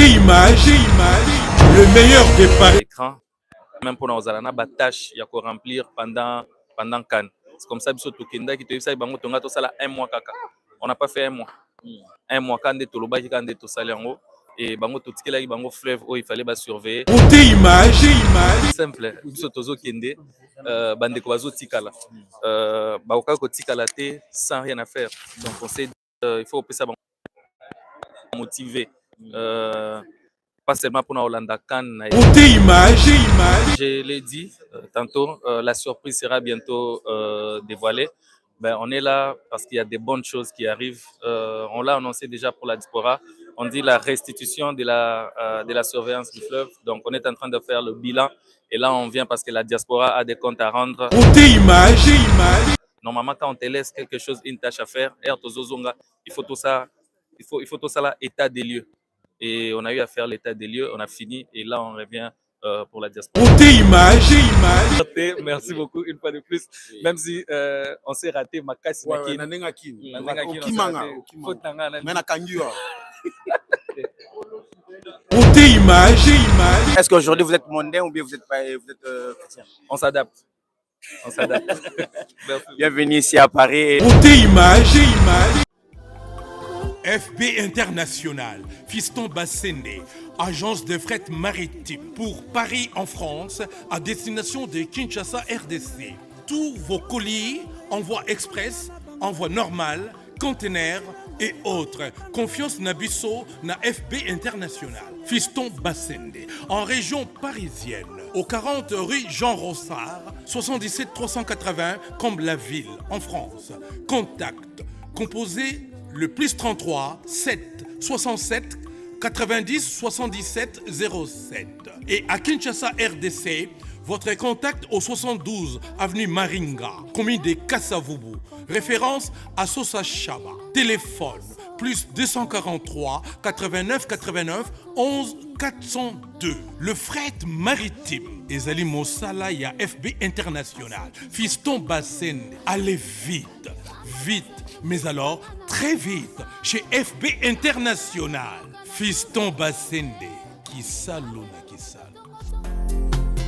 Image, le meilleur des paris. Écran, même pour nos alana, tâche, il y a qu'on remplir pendant Cannes. C'est comme ça, biso Tokenda qui te dit ça, bango tonga to sala 1 mois kaka. On n'a pas fait 1 mois. 1 mois quand to loba qui quand to sala yango et bango to tikela bango fleuve où il fallait surveiller. Image, Simple. Biso tozo kende bande ko bazo tikala. Ba oka ko tikala te sans rien à faire. Donc on sait il faut que ça motiver. Pas seulement pour Hollanda Cannes. Je l'ai dit tantôt, la surprise sera bientôt dévoilée. Ben, on est là parce qu'il y a des bonnes choses qui arrivent. On l'a annoncé déjà pour la diaspora. On dit la restitution de la surveillance du fleuve. Donc, on est en train de faire le bilan. Et là, on vient parce que la diaspora a des comptes à rendre. Normalement, quand on te laisse quelque chose, une tâche à faire, il faut tout ça, il faut tout ça là, état des lieux. Et on a eu à faire l'état des lieux, on a fini et là on revient pour la diaspora. Merci beaucoup une fois de plus, même si on s'est raté ma casse. Est-ce qu'aujourd'hui vous êtes mondain ou bien vous êtes chrétien? On s'adapte. On s'adapte. Bienvenue ici à Paris. FB International, Fiston Bassende, agence de fret maritime pour Paris en France, à destination de Kinshasa RDC. Tous vos colis, envoi express, envoi normal, conteneurs et autres. Confiance Nabisso na FB International, Fiston Bassende, en région parisienne, au 40 rue Jean Rossard, 77 380 Comble-la-Ville, en France. Contact, composé le plus 33 7 67 90 77 07. Et à Kinshasa RDC, votre contact au 72 avenue Maringa, commune de Kassavubu. Référence à Sosa Chaba. Téléphone plus 243 89 89 11 402. Le fret maritime. Ezali Mosala ya FB International. Fiston Bassende. Allez vite, vite. Mais alors, très vite, chez FB International, Fiston Bassende, qui salona, qui salona.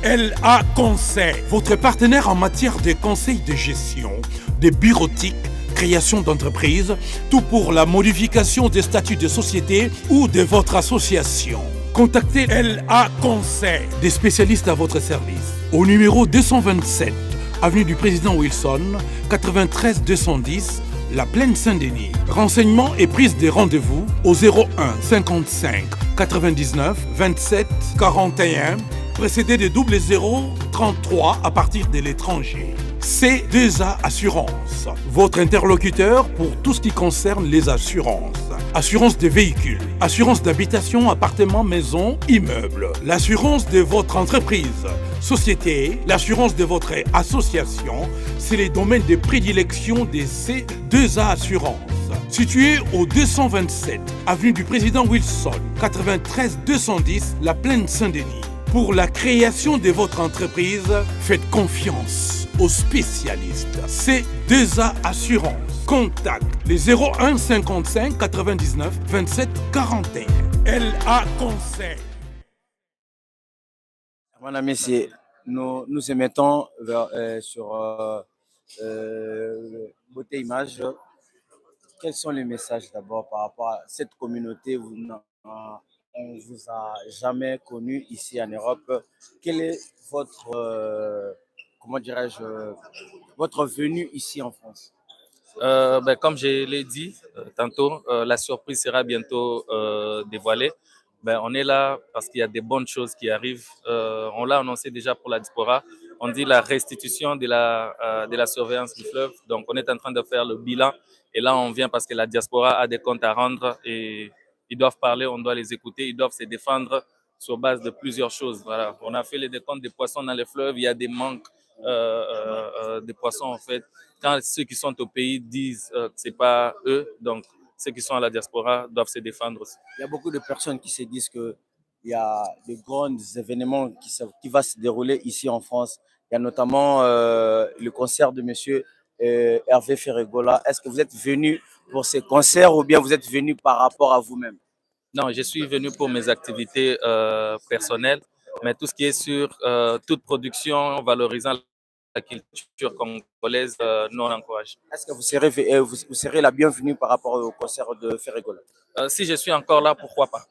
LA Conseil, votre partenaire en matière de conseils de gestion, de bureautique, création d'entreprise, tout pour la modification des statuts de société ou de votre association. Contactez LA Conseil, des spécialistes à votre service, au numéro 227, avenue du Président Wilson, 93 210, La Plaine Saint-Denis. Renseignements et prise des rendez-vous au 01 55 99 27 41, précédé de 00 33 à partir de l'étranger. C2A Assurance, votre interlocuteur pour tout ce qui concerne les assurances. Assurance des véhicules, assurance d'habitation, appartement, maison, immeuble. L'assurance de votre entreprise, société, l'assurance de votre association, c'est les domaines de prédilection des C2A Assurance. Situé au 227 avenue du Président Wilson, 93 210 La Plaine Saint-Denis. Pour la création de votre entreprise, faites confiance aux spécialistes. C2A Assurance. Contact les 01 55 99 27 41. LA Conseil. Voilà, messieurs, nous nous émettons sur Beauté Image. Quels sont les messages d'abord par rapport à cette communauté? On ne vous a jamais connu ici en Europe. Quel est votre, comment dirais-je, votre venue ici en France? Comme je l'ai dit tantôt, la surprise sera bientôt dévoilée. On est là parce qu'il y a des bonnes choses qui arrivent. On l'a annoncé déjà pour la diaspora. On dit la restitution de la surveillance du fleuve. Donc, on est en train de faire le bilan. Et là, on vient parce que la diaspora a des comptes à rendre et ils doivent parler, on doit les écouter. Ils doivent se défendre sur base de plusieurs choses. Voilà. On a fait les décomptes des poissons dans les fleuves. Il y a des manques de poissons, en fait. Quand ceux qui sont au pays disent que ce n'est pas eux, donc ceux qui sont à la diaspora doivent se défendre aussi. Il y a beaucoup de personnes qui se disent qu'il y a de grands événements qui vont se dérouler ici en France. Il y a notamment le concert de monsieur Hervé Ferregola. Est-ce que vous êtes venu pour ces concerts ou bien vous êtes venu par rapport à vous-même? Non, je suis venu pour mes activités personnelles, mais tout ce qui est sur toute production valorisant la culture congolaise, nous on encourage. Est-ce que vous serez la bienvenue par rapport au concert de Ferregola? Si je suis encore là, pourquoi pas?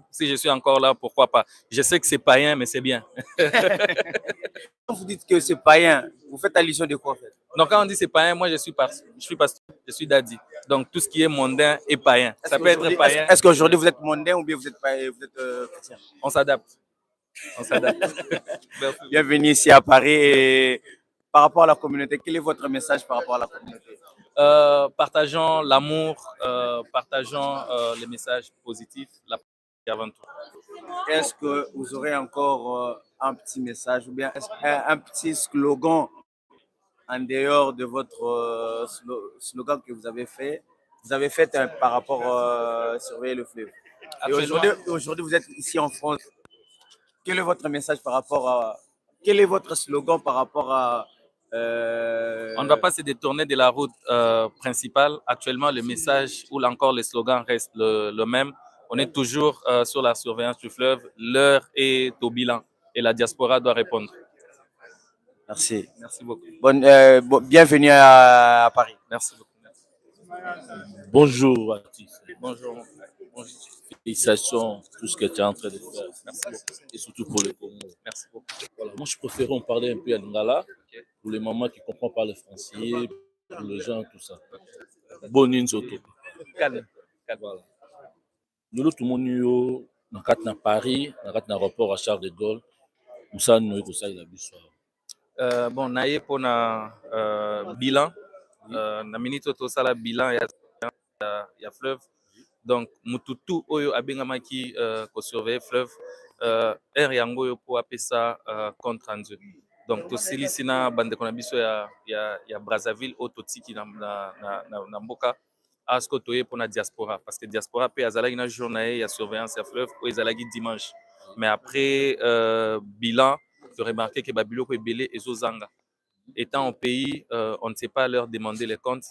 Si je suis encore là, pourquoi pas? Je sais que c'est païen, mais c'est bien. Quand vous dites que c'est païen, vous faites allusion de quoi en fait? Donc quand on dit c'est païen, moi je suis pasteur, je suis daddy. Donc tout ce qui est mondain est païen. Ça peut être païen. Est-ce qu'aujourd'hui vous êtes mondain ou bien vous êtes chrétien? On s'adapte. On s'adapte. Bienvenue ici à Paris. Et par rapport à la communauté, quel est votre message par rapport à la communauté? Partageons l'amour, partageons les messages positifs, la avant tout. Est-ce que vous aurez encore un petit message ou bien un petit slogan en dehors de votre slogan que vous avez fait? Vous avez fait par rapport à surveiller le fleuve. Et aujourd'hui, vous êtes ici en France. Quel est votre message par rapport à... Quel est votre slogan par rapport à... On ne va pas se détourner de la route principale. Actuellement, le message ou encore le slogan reste le même. On est toujours sur la surveillance du fleuve. L'heure est au bilan et la diaspora doit répondre. Merci. Merci beaucoup. Bienvenue à Paris. Merci beaucoup. Merci. Bonjour Atis. Bonjour. Félicitations pour tout ce que tu es en train de faire. Merci beaucoup. Et surtout pour le Congo. Merci beaucoup. Voilà. Moi, je préfère en parler un peu à Lingala, pour les mamans qui ne comprennent pas le français, pour les gens, tout ça. Bonne Soto. Calme. Voilà. Nous, tout le monde, dans Paris, dans l'aéroport à Charles de Gaulle, nous sommes pour ça, il a vu ça. Bon, naye pour na bilan, na minute tout ça la bilan ya fleuve. Donc mututu oyo abengamaki ko surveiller fleuve air yango yo po apesa compte rendu. Donc tosili sina bande kona biso ya Brazzaville o totiki na mboka asko toye pour na diaspora parce que diaspora pe azalaki na journée ya surveillance ya fleuve o ezalaki dimanche. Mais après bilan de remarquer que Babiloko est belé et Zozanga. Étant au pays, on ne sait pas leur demander les comptes.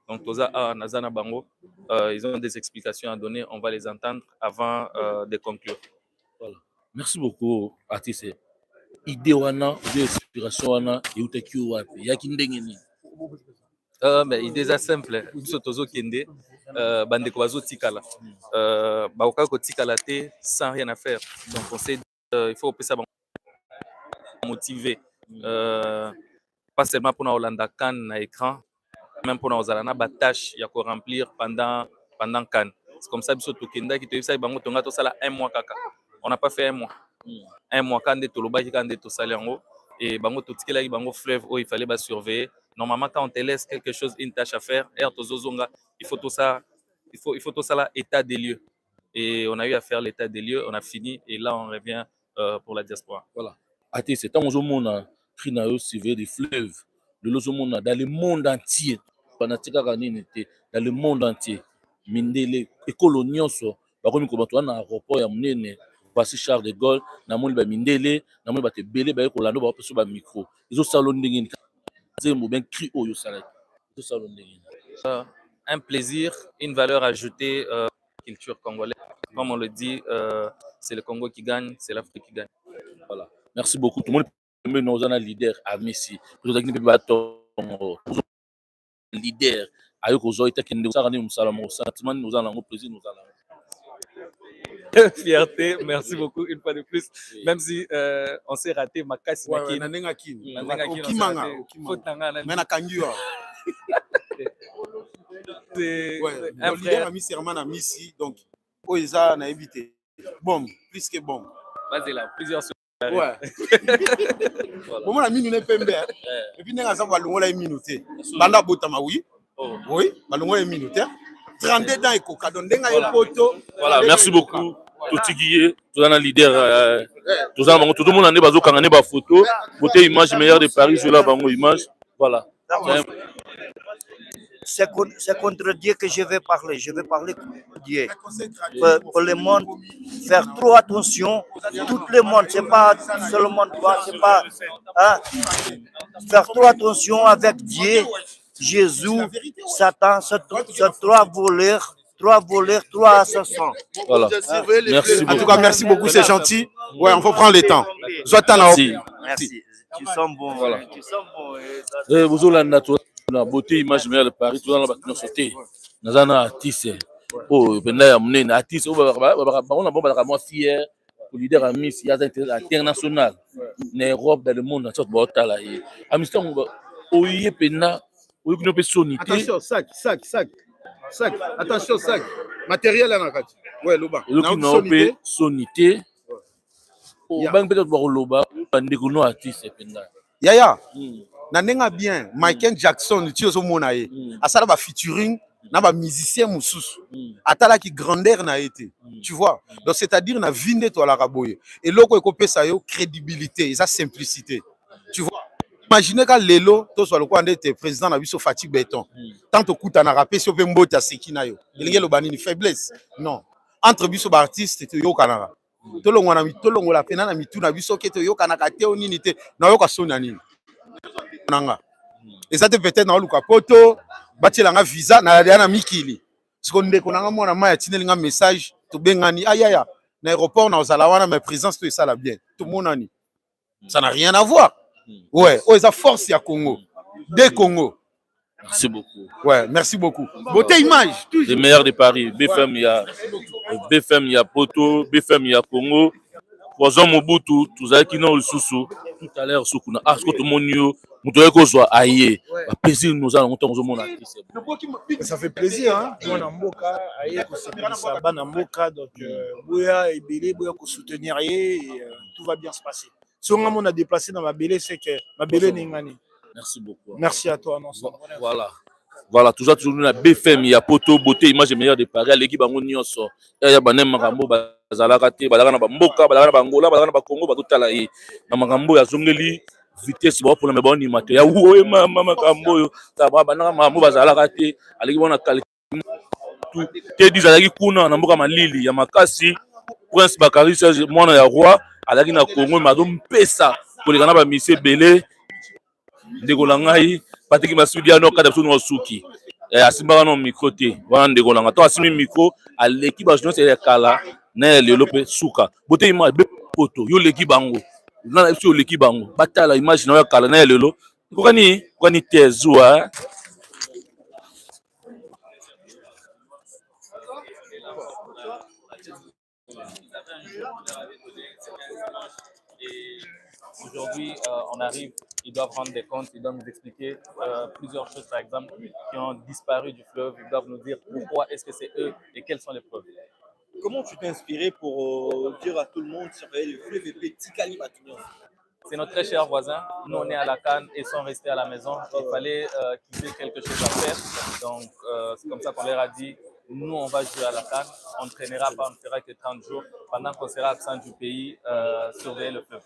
Donc, Nazana Bango, ils ont des explications à donner. On va les entendre avant de conclure. Voilà. Merci beaucoup, Atisse. Idée wana, inspiration wana, et utaki wapi? Yaki ndenge ni? Mais idée za simple. Biso tozo kende, bande ko bazo tikala. Baoka ko tikala te sans rien à faire. Donc on sait il faut que ça motiver. Pas seulement pour Hollanda Can na écran, même pour nos alana tâche il y a qu'on remplir pendant Can. C'est comme ça biso tokenda qui te ça bango tonga to sala 1 mois kaka. On n'a pas fait 1 mois. 1 mois quand de toloba qui quand de to sala yango et bango to tikela bango fleuve où il fallait ba surveiller. Normalement quand on te laisse quelque chose une tâche à faire, il faut tout ça là état des lieux. Et on a eu à faire l'état des lieux, on a fini et là on revient pour la diaspora. Voilà. Atisse, tant que monde a pris na surveiller des fleuves, le monde dans le monde entier. Panatika kanini te dans le monde entier. Mindele ekolo nyonso bakomi ko bato na aéroport ya munene passer Charles de Gaulle na moni ba mindele na moni ba te belé ba ko lando ba peso ba micro. Izo salon ndenge ni zembo ben cri oyo salaki. Izo salon ndenge. Un plaisir, une valeur ajoutée culture congolaise. Comme on le dit, c'est le Congo qui gagne, c'est l'Afrique qui gagne. Voilà. Merci beaucoup. Tout le monde nous a un leader à Messi. Nous avons un leader. Avec aux autres qui nous ont un sentiment, nous avons un plaisir, nous avons. Fierté, merci beaucoup une fois de plus. Oui. Même si on s'est raté, ma casse un frère a mis serment à Messi, donc Oisa n'a évité. Bon, plus que bon. Vas-y là, plusieurs choses. Ouais. Bon, moi, la mine n'est pas bien. Et puis, nous avons la minute. Banda Botama, oui. Oui, la minute. 32 ans, et coca. Donc, voilà, merci beaucoup. Tout est tout un leader. Tout le monde a des photos. Côté image meilleure de Paris, je la bango image. Voilà. C'est contre Dieu que je vais parler. Je vais parler contre Dieu. Pour le monde, faire trop attention. Tout le monde, c'est pas seulement toi, c'est pas. Hein, faire trop attention avec Dieu. Jésus, Satan, c'est trois voleurs, trois assassins. Voilà. Merci En beaucoup. tout cas, merci beaucoup, c'est gentil. Ouais, on faut prendre le temps. Merci. Merci. Tu sens bon. Voilà. Tu sens bon. Vous avez la beauté, image meilleure de Paris, tout dans la sauté. Nous avons un artiste. Oh, ben là, on est un artiste. On a moi fier. Pour leader à Miss, il y a international. En Europe, dans le monde, dans toute la là. Amistan, oh, il y a pena. Oh, il y a sonité. Attention, sac. Attention, sac. Matériel là, Nakati. Ouais, Loba. Il y a sonité. Oh, ben peut-être voir Loba. Bandekuno artiste pena. Yaya. Nanenga bien. Michael Jackson, tu es au monde. Asala ba featuring. Na ba musicien mususu atala ki grandeur na été tu vois donc c'est-à-dire na vinde to la raboye et loko ekopesa yo crédibilité et sa simplicité tu vois imaginez quand lelo to so loko andete président na biso Fatigue Béton tant to kuta na rapé so pe mbota seki na yo elenge lo banini faiblesse non entre biso ba artiste to yo kanara to longo la pena na mitu na biso ke to yo kanaka te onini te na yo ka sona nini nanga et ça peut-être na luka poto batilanga visa na ya na mikili siko ndeko nanga mona maya tinelinga message to bengani ayaya na aéroport na ozala wana mais présence to ça la bien tout monani ça n'a rien à voir ouais oh esa force ya Congo des Congo. Merci beaucoup. Ouais, merci beaucoup. Beauté image les meilleurs de Paris. BFM il y a Poto, BFM il y a Congo. Poison Mobutu, tout ça qui n'a le sous tout à l'heure sukuna. Ah, ce que tout le monde nous ko zo aye. Ba plaisir nous allons monter au monde. Ça fait plaisir hein. Moi na mboka aye ko sepelisa bana mboka donc boya ebele boya ko soutenir et tout va bien se passer. Si on a déplacé dans ma belé c'est que ma belé n'ingani. Merci beaucoup. Merci à toi non. Voilà, toujours la BFM, il y a Poto, beauté, image meilleure de Paris, l'équipe bango nyonso. Il y a banem makambo bazalaka te, balaka na bamboka, balaka na bangola, balaka na bakongo, batutala ye. Na makambo ya zongeli vitesse ba pour na meboni mate. Ya uwe mama makambo yo, ta ba banaka makambo bazalaka te, aleki bona calcul tout. Te dizalaki kuna na mboka malili ya makasi, Prince Bakari Serge mwana ya roi, alaki na Congo mazo mpesa pour les kana ba mise belé. Ndeko ngai patiki masudi ano kada biso no suki asimba no micro te wana ndeko nanga to asimi micro aleki ba journée ya kala na lelo pe suka bote image be poto yo leki bango na biso leki bango batala image na ya kala na lelo kokani tezua Aujourd'hui, on arrive, ils doivent rendre des comptes, ils doivent nous expliquer plusieurs choses, par exemple, qui ont disparu du fleuve. Ils doivent nous dire pourquoi est-ce que c'est eux et quelles sont les preuves. Comment tu t'es inspiré pour dire à tout le monde surveiller le fleuve et petit calibre à tout le monde? C'est notre très cher voisin. Nous, on est à la Cannes et ils sont restés à la maison. Il fallait qu'ils aient quelque chose à faire. Donc, c'est comme ça qu'on leur a dit, nous, on va jouer à la Cannes. On ne traînera pas, on ne fera que 30 jours. Pendant qu'on sera absent du pays, surveiller le fleuve.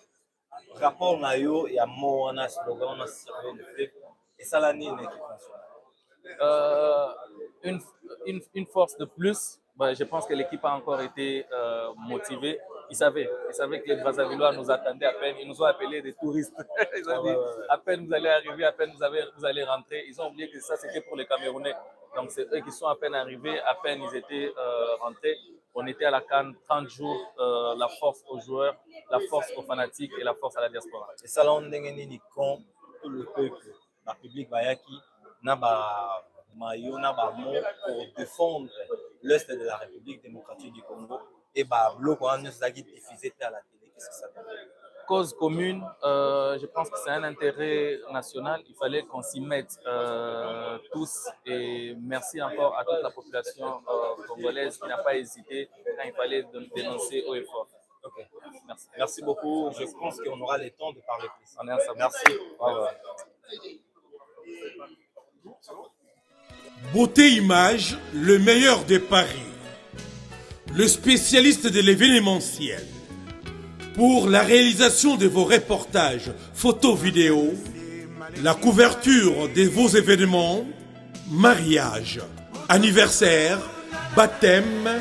Rapport Nayo et à moi, on a slogan, on a surveillé le fleuve. Et ça, l'année, une force de plus. Je pense que l'équipe a encore été motivée. Ils savaient que les Brazzavillois nous attendaient à peine. Ils nous ont appelés des touristes. Ils ont dit, à peine vous allez arriver, à peine vous allez rentrer. Ils ont oublié que ça, c'était pour les Camerounais. Donc, c'est eux qui sont à peine arrivés, à peine ils étaient rentrés. On était à la Cannes 30 jours, la force aux joueurs, la force aux fanatiques et la force à la diaspora. Et ça, là, on est quand tout le peuple, la public Bayaki, n'a pas maillot, n'a pas mot pour défendre l'Est de la République démocratique du Congo. Et bah, bloc, on a diffusé à la télé. Qu'est-ce que ça veut dire? Cause commune, je pense que c'est un intérêt national. Il fallait qu'on s'y mette tous. Et merci encore à toute la population congolaise qui n'a pas hésité quand il fallait dénoncer haut et fort. Okay. Merci beaucoup. Je pense qu'on aura le temps de parler plus. On est ensemble. Merci. Beauté Image, le meilleur de Paris. Le spécialiste de l'événementiel. Pour la réalisation de vos reportages, photos, vidéos, la couverture de vos événements, mariage, anniversaire, baptême,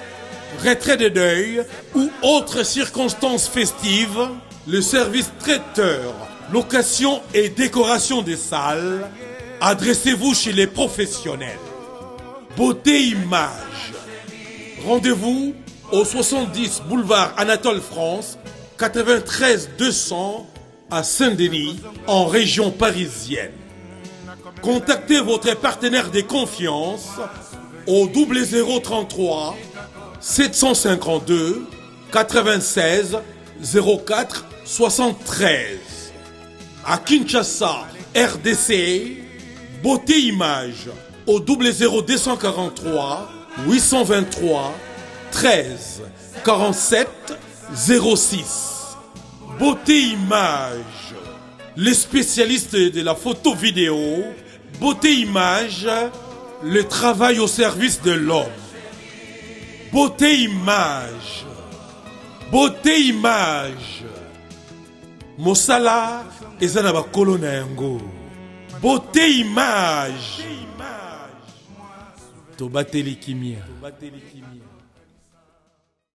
retrait de deuil ou autres circonstances festives, le service traiteur, location et décoration des salles Adressez-vous chez les professionnels. Beauté Image. Rendez-vous au 70 boulevard Anatole France, 93 200 à Saint-Denis, en région parisienne. Contactez votre partenaire de confiance au 0033 752 96 04 73. À Kinshasa, RDC, Beauté Image au 00243 823 13 47 06. Beauté Image, les spécialistes de la photo vidéo. Beauté Image, le travail au service de l'homme. Beauté Image, Beauté Image. Mosala eza na bakolo na yango. Beauté Image. Tobateli kimia.